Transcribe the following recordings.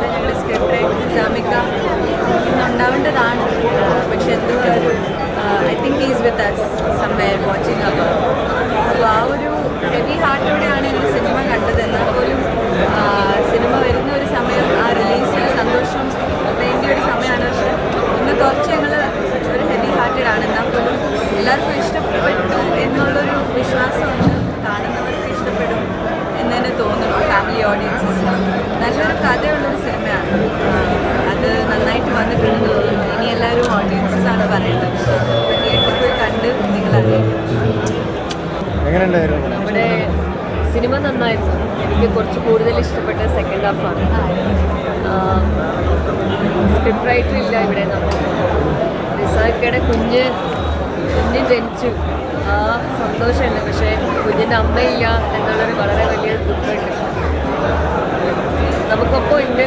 ഞങ്ങളുടെ script writer നിസാമിക്ക ഇന്നുണ്ടാവേണ്ടതാണ്. പക്ഷെ എന്തോ I think is with us somewhere watching over. അപ്പോൾ ആ ഒരു ഹെവി ഹാർട്ടോടെയാണ് ഞങ്ങൾ സിനിമ കണ്ടത്. എന്നാൽ പോലും സിനിമ വരുന്ന ഒരു സമയം, ആ റിലീസിന് സന്തോഷം വേണ്ട ഒരു സമയമാണ്. പക്ഷെ ഒന്ന് കുറച്ച് ഞങ്ങൾ ഒരു ഹെവി ഹാർട്ടഡ് ആണ്. എന്നാൽ പോലും എല്ലാവർക്കും ഇഷ്ടപ്പെട്ടു എന്നുള്ളൊരു വിശ്വാസമുണ്ട്. കാണുന്നവർക്ക് ഇഷ്ടപ്പെടും എന്ന് തന്നെ തോന്നുന്നു. ഫാമിലി ഓഡിയൻസിന് നല്ലൊരു കഥയുള്ളൊരു സിനിമയാണ്. അത് നന്നായിട്ട് വന്നിട്ടുണ്ടെന്ന് തോന്നുന്നു. ഇനി എല്ലാവരും ഓഡിയൻസസാണ് പറയേണ്ടത്. അപ്പോൾ തിയേറ്ററിൽ പോയി കണ്ട് നിങ്ങളറിയാം. നമ്മുടെ സിനിമ നന്നായിരുന്നു. എനിക്ക് കുറച്ച് കൂടുതൽ ഇഷ്ടപ്പെട്ട സെക്കൻഡ് ഹാഫാണ്. സ്ക്രിപ്റ്റ് റൈറ്റർ ഇല്ല ഇവിടെ. നിസാക്കയുടെ കുഞ്ഞ് ജനിച്ചു, ആ സന്തോഷമുണ്ട്. പക്ഷേ കുഞ്ഞിൻ്റെ അമ്മയില്ല എന്നുള്ളൊരു വളരെ വലിയ ദുഃഖമുണ്ട്. നമുക്കൊപ്പം ഉണ്ട്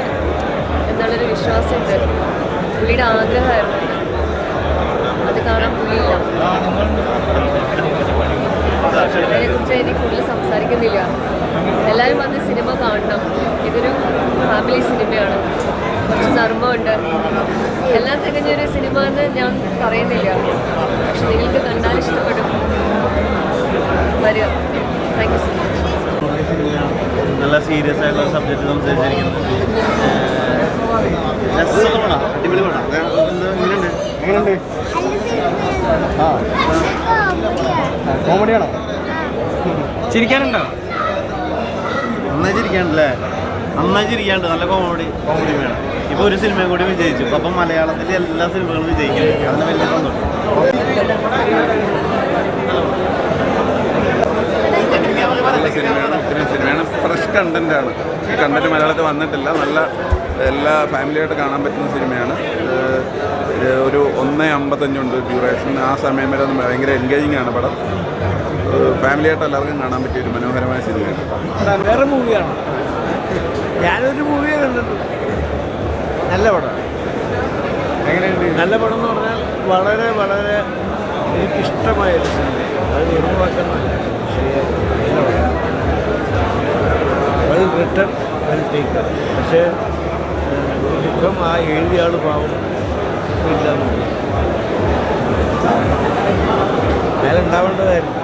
എന്നുള്ളൊരു വിശ്വാസമുണ്ട്. പുള്ളിയുടെ ആഗ്രഹമായിരുന്നു, അത് കാണാൻ പുള്ളിയില്ല. അതിനെക്കുറിച്ച് എനിക്ക് കൂടുതൽ സംസാരിക്കുന്നില്ല. എല്ലാവരും വന്ന് സിനിമ കാണണം. ഇതൊരു ഫാമിലി സിനിമയാണ്. കുറച്ച് നർമ്മമുണ്ട്. എല്ലാം തികഞ്ഞൊരു സിനിമ എന്ന് ഞാൻ പറയുന്നില്ല. പക്ഷെ നിങ്ങൾക്ക് കണ്ടാൽ ഇഷ്ടപ്പെടും. വരിക. Thank you so much. നല്ല സീരിയസ് ആയിട്ടുള്ള സബ്ജക്റ്റ് സംസാരിച്ചിരിക്കുന്നു. അടിപൊളി പടം. എങ്ങനെയുണ്ട്? കോമഡിയാണോ? ചിരിക്കാനുണ്ടോ? നന്നായി ചിരിക്കാണ്ടല്ലേ? നന്നായി ചിരിക്കാണ്ട്. നല്ല കോമഡി വേണം. ഇപ്പോൾ ഒരു സിനിമയും കൂടി വിജയിച്ചു. അപ്പം മലയാളത്തിലെ എല്ലാ സിനിമകളും വിജയിക്കുന്നു. അതിന് വലിയ സന്തോഷം. സിനിമയാണ്. ഫ്രഷ് കണ്ടൻറ്റാണ്. ഈ കണ്ടൻറ്റ് മലയാളത്തിൽ വന്നിട്ടില്ല. നല്ല എല്ലാ ഫാമിലിയായിട്ട് കാണാൻ പറ്റുന്ന സിനിമയാണ്. ഒരു 1:55 ഡ്യൂറേഷൻ. ആ സമയം വരെ ഭയങ്കര എൻഗേജിങ് ആണ് പടം. ഫാമിലിയായിട്ട് എല്ലാവർക്കും കാണാൻ പറ്റിയ ഒരു മനോഹരമായ സിനിമയാണ്. വേറെ മൂവിയാണ്. ഞാനൊരു മൂവിയെ കണ്ടിട്ടുണ്ട്. നല്ല പടം. എങ്ങനെയുണ്ട്? നല്ല പടം എന്ന് പറഞ്ഞാൽ വളരെ വളരെ എനിക്കിഷ്ടമായൊരു സിനിമ. അത് ഒഴിവാക്കുന്നതല്ല. നല്ല പടം. Well written, well taken. പക്ഷേ ദുഃഖം ആ എഴുതിയ ആൾ പാവം ഇല്ല. അയാളുണ്ടാവേണ്ടതായിരുന്നു.